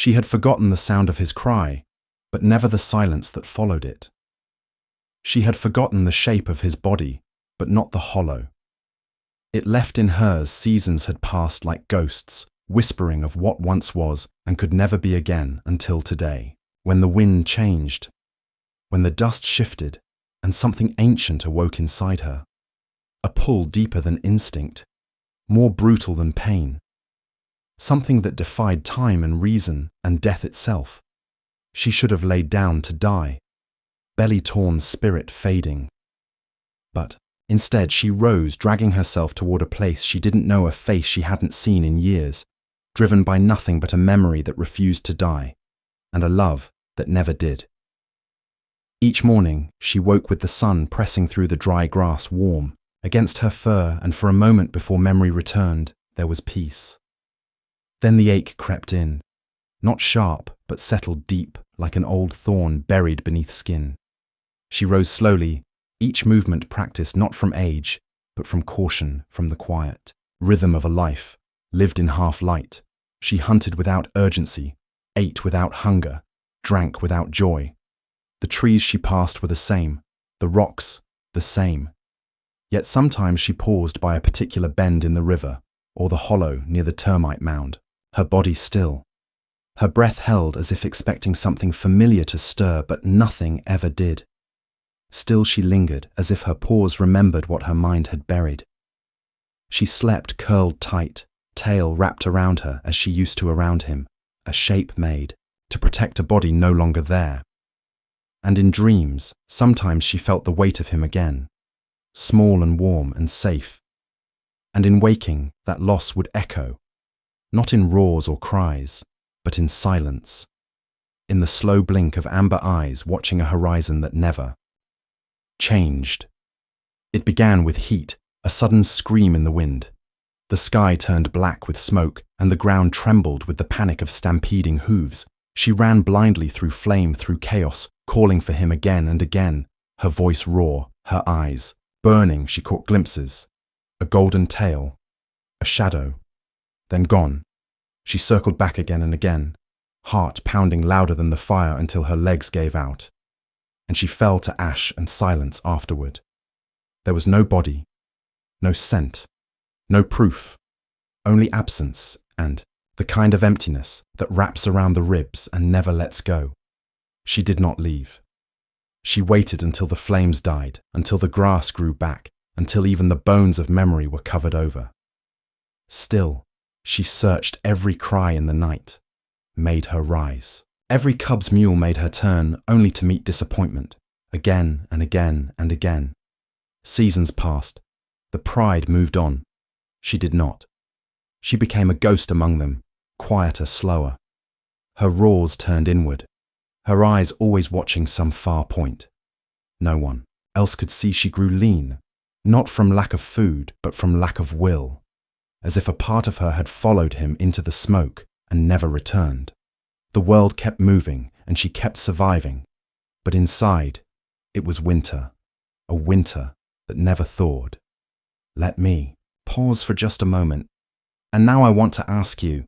She had forgotten the sound of his cry, but never the silence that followed it. She had forgotten the shape of his body, but not the hollow. It left in hers seasons had passed like ghosts, whispering of what once was and could never be again until today, when the wind changed, when the dust shifted and something ancient awoke inside her, a pull deeper than instinct, more brutal than pain, something that defied time and reason and death itself. She should have laid down to die, belly-torn spirit fading. But instead she rose, dragging herself toward a place she didn't know, a face she hadn't seen in years, driven by nothing but a memory that refused to die, and a love that never did. Each morning she woke with the sun pressing through the dry grass warm against her fur, and for a moment before memory returned, there was peace. Then the ache crept in, not sharp, but settled deep like an old thorn buried beneath skin. She rose slowly, each movement practiced not from age, but from caution, from the quiet rhythm of a life lived in half light. She hunted without urgency, ate without hunger, drank without joy. The trees she passed were the same, the rocks the same. Yet sometimes she paused by a particular bend in the river, or the hollow near the termite mound, her body still, her breath held as if expecting something familiar to stir, but nothing ever did. Still she lingered, as if her pause remembered what her mind had buried. She slept curled tight, tail wrapped around her as she used to around him, a shape made to protect a body no longer there. And in dreams, sometimes she felt the weight of him again, small and warm and safe. And in waking, that loss would echo, not in roars or cries, but in silence, in the slow blink of amber eyes watching a horizon that never changed. It began with heat, a sudden scream in the wind. The sky turned black with smoke, and the ground trembled with the panic of stampeding hooves. She ran blindly through flame, through chaos, calling for him again and again, her voice raw, her eyes burning. She caught glimpses, a golden tail, a shadow, then gone. She circled back again and again, heart pounding louder than the fire until her legs gave out, and she fell to ash and silence afterward. There was no body, no scent, no proof, only absence and the kind of emptiness that wraps around the ribs and never lets go. She did not leave. She waited until the flames died, until the grass grew back, until even the bones of memory were covered over. Still, she searched every cry in the night, made her rise. Every cub's mule made her turn, only to meet disappointment, again and again and again. Seasons passed. The pride moved on. She did not. She became a ghost among them, quieter, slower. Her roars turned inward, her eyes always watching some far point. No one else could see she grew lean, not from lack of food, but from lack of will, as if a part of her had followed him into the smoke and never returned. The world kept moving and she kept surviving, but inside, it was winter, a winter that never thawed. Let me pause for just a moment. And now I want to ask you,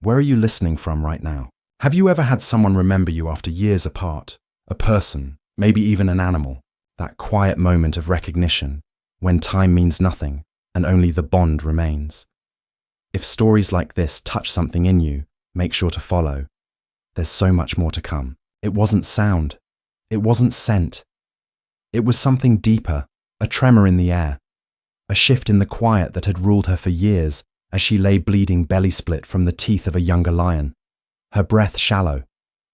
where are you listening from right now? Have you ever had someone remember you after years apart? A person, maybe even an animal, that quiet moment of recognition when time means nothing and only the bond remains. If stories like this touch something in you, make sure to follow. There's so much more to come. It wasn't sound. It wasn't scent. It was something deeper, a tremor in the air, a shift in the quiet that had ruled her for years as she lay bleeding belly split from the teeth of a younger lion, her breath shallow,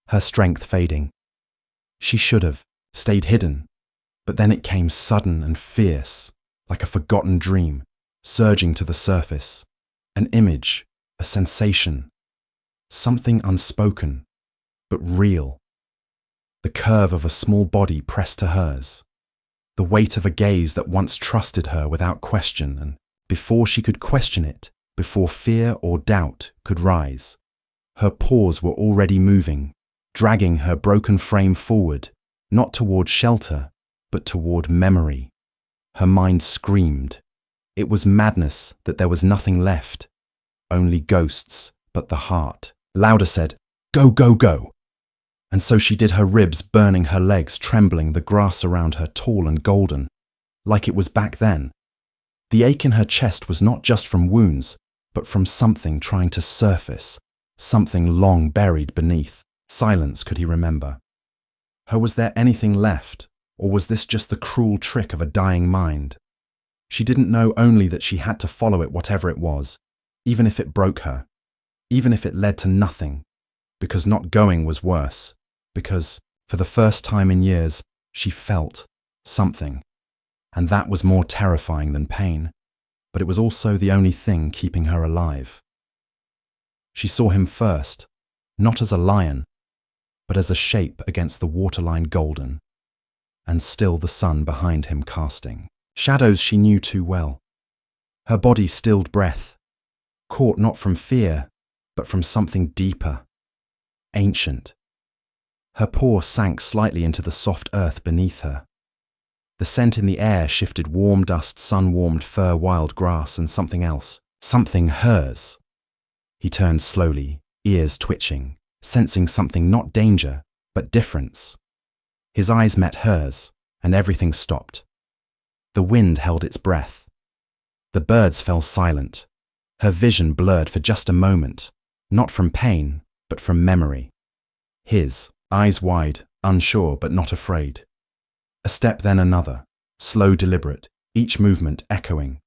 her strength fading. She should have stayed hidden, but then it came sudden and fierce, like a forgotten dream, surging to the surface, an image, a sensation, something unspoken, but real. The curve of a small body pressed to hers, the weight of a gaze that once trusted her without question, and before she could question it, before fear or doubt could rise, her paws were already moving, dragging her broken frame forward, not toward shelter, but toward memory. Her mind screamed. It was madness that there was nothing left, only ghosts, but the heart. Louder said, Go, go, go. And so she did, her ribs burning, her legs trembling, the grass around her tall and golden, like it was back then. The ache in her chest was not just from wounds, but from something trying to surface, something long buried beneath. Silence, could he remember? Or was there anything left, or was this just the cruel trick of a dying mind? She didn't know, only that she had to follow it, whatever it was, even if it broke her, even if it led to nothing, because not going was worse, because, for the first time in years, she felt something, and that was more terrifying than pain, but it was also the only thing keeping her alive. She saw him first, not as a lion, but as a shape against the waterline golden, and still the sun behind him casting shadows she knew too well. Her body stilled breath, caught not from fear, but from something deeper, ancient. Her paw sank slightly into the soft earth beneath her. The scent in the air shifted: warm dust, sun-warmed fur, wild grass, and something else. Something hers. He turned slowly, ears twitching, sensing something, not danger, but difference. His eyes met hers, and everything stopped. The wind held its breath. The birds fell silent. Her vision blurred for just a moment, not from pain, but from memory. His, eyes wide, unsure but not afraid. A step, then another, slow, deliberate, each movement echoing,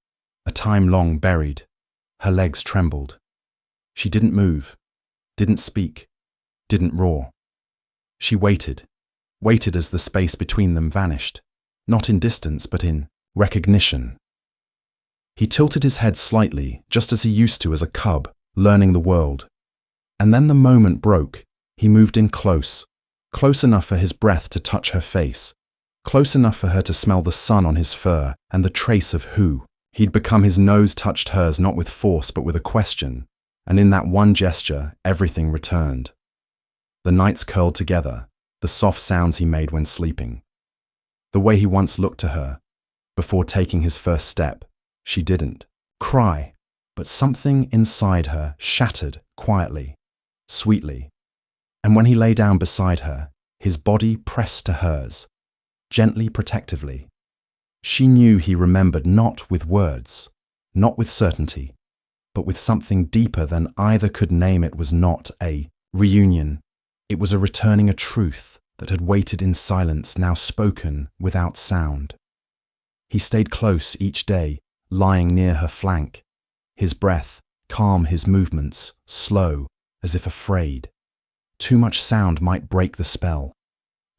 a time long buried. Her legs trembled. She didn't move, didn't speak, didn't roar. She waited as the space between them vanished, not in distance but in recognition. He tilted his head slightly, just as he used to as a cub, learning the world. And then the moment broke. He moved in close enough for his breath to touch her face, close enough for her to smell the sun on his fur and the trace of who he'd become. His nose touched hers, not with force but with a question, and in that one gesture, everything returned. The nights curled together, the soft sounds he made when sleeping. The way he once looked to her, before taking his first step. She didn't cry, but something inside her shattered quietly, sweetly. And when he lay down beside her, his body pressed to hers, gently, protectively, she knew he remembered, not with words, not with certainty, but with something deeper than either could name. It was not a reunion. It was a returning, a truth that had waited in silence, now spoken without sound. He stayed close each day, lying near her flank, his breath calm, his movements slow, as if afraid. Too much sound might break the spell.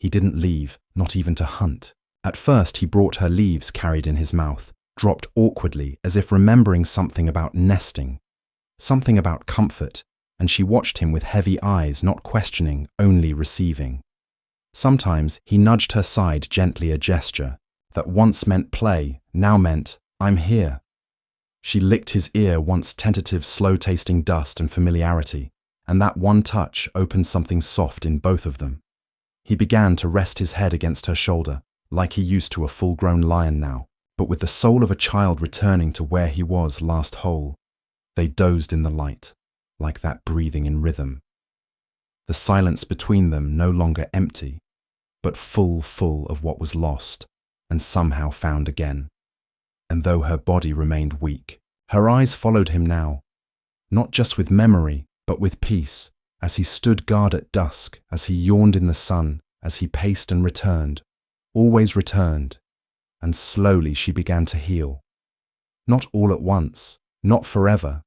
He didn't leave, not even to hunt. At first he brought her leaves carried in his mouth, dropped awkwardly as if remembering something about nesting, something about comfort, and she watched him with heavy eyes, not questioning, only receiving. Sometimes he nudged her side gently, a gesture that once meant play, now meant, "I'm here." She licked his ear, once tentative, slow-tasting dust and familiarity, and that one touch opened something soft in both of them. He began to rest his head against her shoulder, like he used to a full-grown lion now, but with the soul of a child returning to where he was last whole. They dozed in the light, like that, breathing in rhythm. The silence between them no longer empty, but full of what was lost, and somehow found again. And though her body remained weak, her eyes followed him now, not just with memory, but with peace, as he stood guard at dusk, as he yawned in the sun, as he paced and returned, always returned, and slowly she began to heal. Not all at once, not forever,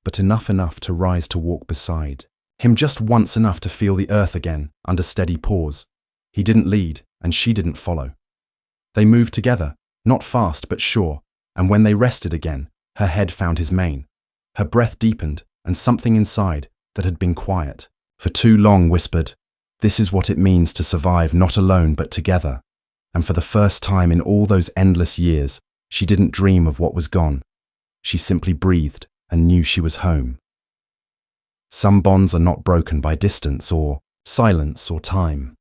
but enough to rise, to walk beside him, just once enough to feel the earth again, under steady paws. He didn't lead, and she didn't follow. They moved together, not fast but sure, and when they rested again, her head found his mane. Her breath deepened, and something inside, that had been quiet for too long, whispered, "This is what it means to survive, not alone but together." And for the first time in all those endless years, she didn't dream of what was gone. She simply breathed and knew she was home. Some bonds are not broken by distance or silence or time.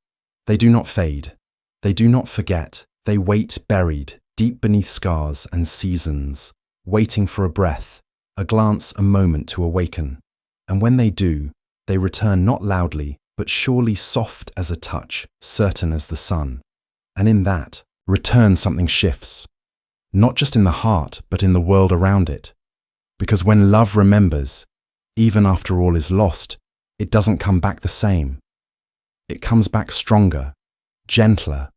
They do not fade. They do not forget. They wait buried deep beneath scars and seasons, waiting for a breath, a glance, a moment to awaken. And when they do, They return not loudly, but surely, soft as a touch, certain as the sun. And in that return something shifts, not just in the heart, but in the world around it. Because when love remembers, even after all is lost, it doesn't come back the same. It comes back stronger, gentler,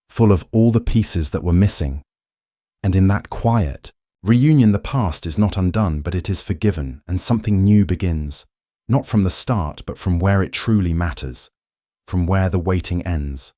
full of all the pieces that were missing. And in that quiet reunion, the past is not undone, but it is forgiven, and something new begins, not from the start, but from where it truly matters, from where the waiting ends.